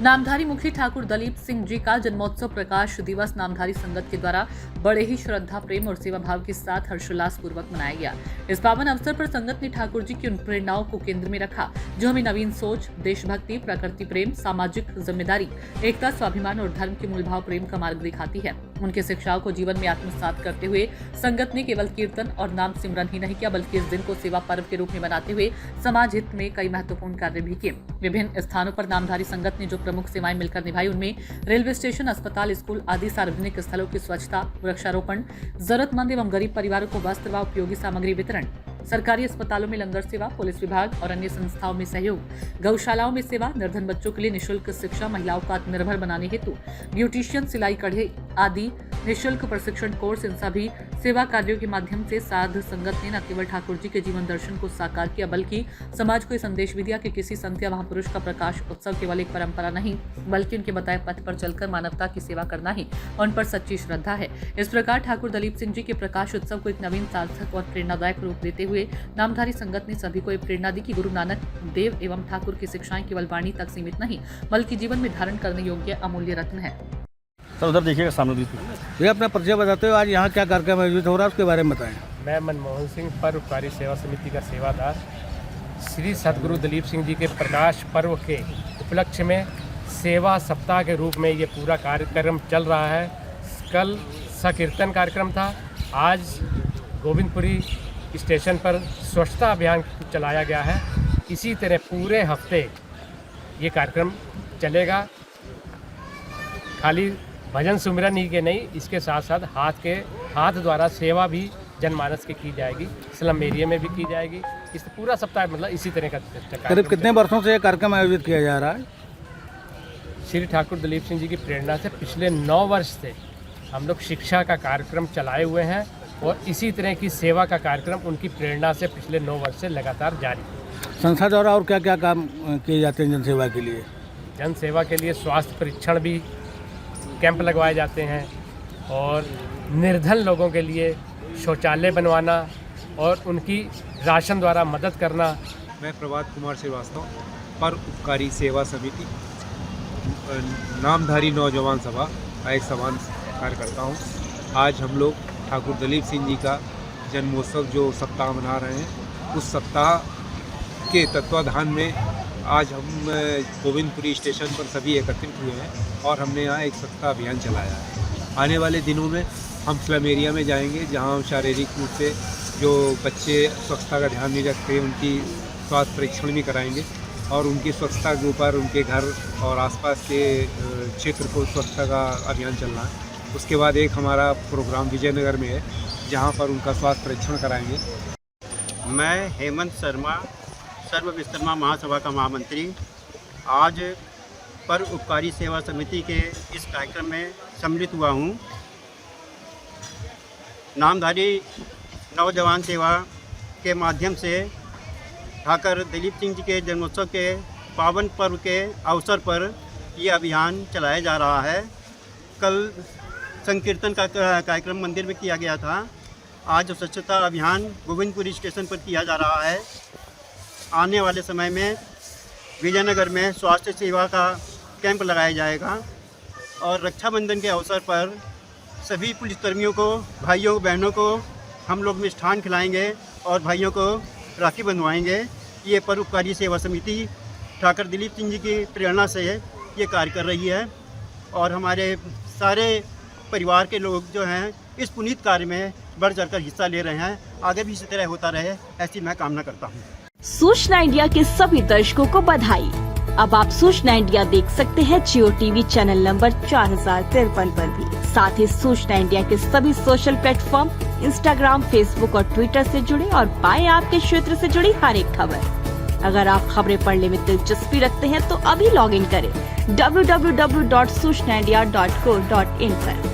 नामधारी मुखी ठाकुर दलीप सिंह जी का जन्मोत्सव प्रकाश दिवस नामधारी संगत के द्वारा बड़े ही श्रद्धा, प्रेम और सेवा भाव के साथ हर्षोल्लास पूर्वक मनाया गया। इस पावन अवसर पर संगत ने ठाकुर जी की उन प्रेरणाओं को केंद्र में रखा जो हमें नवीन सोच, देशभक्ति, प्रकृति प्रेम, सामाजिक जिम्मेदारी, एकता, स्वाभिमान और धर्म के मूल भाव प्रेम का मार्ग दिखाती है। उनके शिक्षाओं को जीवन में आत्मसात करते हुए संगत ने केवल कीर्तन और नाम सिमरन ही नहीं किया, बल्कि इस दिन को सेवा पर्व के रूप में मनाते हुए समाज हित में कई महत्वपूर्ण कार्य भी किए। विभिन्न स्थानों पर नामधारी संगत ने जो प्रमुख सेवाएं मिलकर निभाई, उनमें रेलवे स्टेशन, अस्पताल, स्कूल आदि सार्वजनिक स्थलों की स्वच्छता, वृक्षारोपण, जरूरतमंद एवं गरीब परिवारों को वस्त्र व उपयोगी सामग्री वितरण, सरकारी अस्पतालों में लंगर सेवा, पुलिस विभाग और अन्य संस्थाओं में सहयोग, गौशालाओं में सेवा, निर्धन बच्चों के लिए निःशुल्क शिक्षा, महिलाओं को आत्मनिर्भर बनाने हेतु ब्यूटिशियन, सिलाई कढ़ाई आदि निःशुल्क प्रशिक्षण कोर्स। इन सभी सेवा कार्यों के माध्यम से साध संगत ने न केवल ठाकुर जी के जीवन दर्शन को साकार किया, बल्कि समाज को संदेश भी दिया कि किसी संत या महापुरुष का प्रकाश उत्सव केवल एक परंपरा नहीं, बल्कि उनके बताए पथ पर चलकर मानवता की सेवा करना ही उन पर सच्ची श्रद्धा है। इस प्रकार ठाकुर दलीप सिंह जी के प्रकाश उत्सव को एक नवीन, सार्थक और प्रेरणादायक रूप देते हुए नामधारी संगत ने सभी को ये प्रेरणा दी कि गुरु नानक देव एवं ठाकुर की शिक्षाएं केवल वाणी तक सीमित नहीं, बल्कि जीवन में धारण करने योग्य अमूल्य रत्न है। सर उधर देखिएगा सामने ये अपना परिचय बताते हो, आज यहाँ क्या कार्यक्रम आयोजित हो रहा है उसके बारे में बताएं। मैं मनमोहन सिंह, परोपकारी सेवा समिति का सेवादार। श्री सदगुरु दलीप सिंह जी के प्रकाश पर्व के उपलक्ष्य में सेवा सप्ताह के रूप में ये पूरा कार्यक्रम चल रहा है। कल संकीर्तन कार्यक्रम था, आज गोविंदपुरी स्टेशन पर स्वच्छता अभियान चलाया गया है। इसी तरह पूरे हफ्ते ये कार्यक्रम चलेगा। खाली भजन सुमिरन ही के नहीं, इसके साथ साथ हाथ द्वारा सेवा भी जनमानस की जाएगी, स्लम एरिया में भी की जाएगी। इस पूरा सप्ताह मतलब इसी तरह का करीब कितने वर्षों से यह कार्यक्रम आयोजित किया जा रहा है? श्री ठाकुर दलीप सिंह जी की प्रेरणा से पिछले 9 वर्ष से हम लोग शिक्षा का कार्यक्रम चलाए हुए हैं और इसी तरह की सेवा का कार्यक्रम उनकी प्रेरणा से पिछले 9 वर्ष से लगातार जारी है। संस्था द्वारा और क्या क्या काम किए जाते हैं जनसेवा के लिए? जनसेवा के लिए स्वास्थ्य परीक्षण भी कैंप लगवाए जाते हैं और निर्धन लोगों के लिए शौचालय बनवाना और उनकी राशन द्वारा मदद करना। मैं प्रभात कुमार श्रीवास्तव, परोपकारी सेवा समिति नामधारी नौजवान सभा का एक समान कार्य करता हूँ। आज हम लोग ठाकुर दलीप सिंह जी का जन्मोत्सव जो सप्ताह मना रहे हैं, उस सप्ताह के तत्वाधान में आज हम गोविंदपुरी स्टेशन पर सभी एकत्रित हुए हैं और हमने यहाँ एक स्वच्छता अभियान चलाया है। आने वाले दिनों में हम स्लम एरिया में जाएंगे, जहाँ शारीरिक रूप से जो बच्चे स्वच्छता का ध्यान नहीं रखते, उनकी स्वास्थ्य परीक्षण भी कराएंगे और उनकी स्वच्छता के ऊपर उनके घर और आसपास के क्षेत्र को स्वच्छता का अभियान चल रहा है। उसके बाद एक हमारा प्रोग्राम विजयनगर में है, जहाँ पर उनका स्वास्थ्य परीक्षण कराएंगे। मैं हेमंत शर्मा, सर्व विश्वकर्मा महासभा का महामंत्री, आज परोपकारी सेवा समिति के इस कार्यक्रम में सम्मिलित हुआ हूँ। नामधारी नौजवान सेवा के माध्यम से ठाकुर दलीप सिंह जी के जन्मोत्सव के पावन पर्व के अवसर पर ये अभियान चलाया जा रहा है। कल संकीर्तन का कार्यक्रम मंदिर में किया गया था। आज स्वच्छता अभियान गोविंदपुरी स्टेशन पर किया जा रहा है। आने वाले समय में विजयनगर में स्वास्थ्य सेवा का कैंप लगाया जाएगा और रक्षाबंधन के अवसर पर सभी पुलिसकर्मियों को, भाइयों बहनों को हम लोग मिष्ठान खिलाएंगे और भाइयों को राखी बंधवाएंगे। ये परोपकारी सेवा समिति ठाकुर दलीप सिंह जी की प्रेरणा से ये कार्य कर रही है और हमारे सारे परिवार के लोग जो हैं इस पुनीत कार्य में बढ़ चढ़कर हिस्सा ले रहे हैं। आगे भी इसी तरह होता रहे, ऐसी मैं कामना करता हूँ। सूचना इंडिया के सभी दर्शकों को बधाई। अब आप सूचना इंडिया देख सकते हैं जियो टीवी चैनल नंबर 4053 पर भी। साथ ही सूचना इंडिया के सभी सोशल प्लेटफॉर्म इंस्टाग्राम, फेसबुक और ट्विटर से जुड़े और पाएं आपके क्षेत्र से जुड़ी हर एक खबर। अगर आप खबरें पढ़ने में दिलचस्पी रखते हैं तो अभी लॉग इन करें www.सूचनाindia.co.in पर।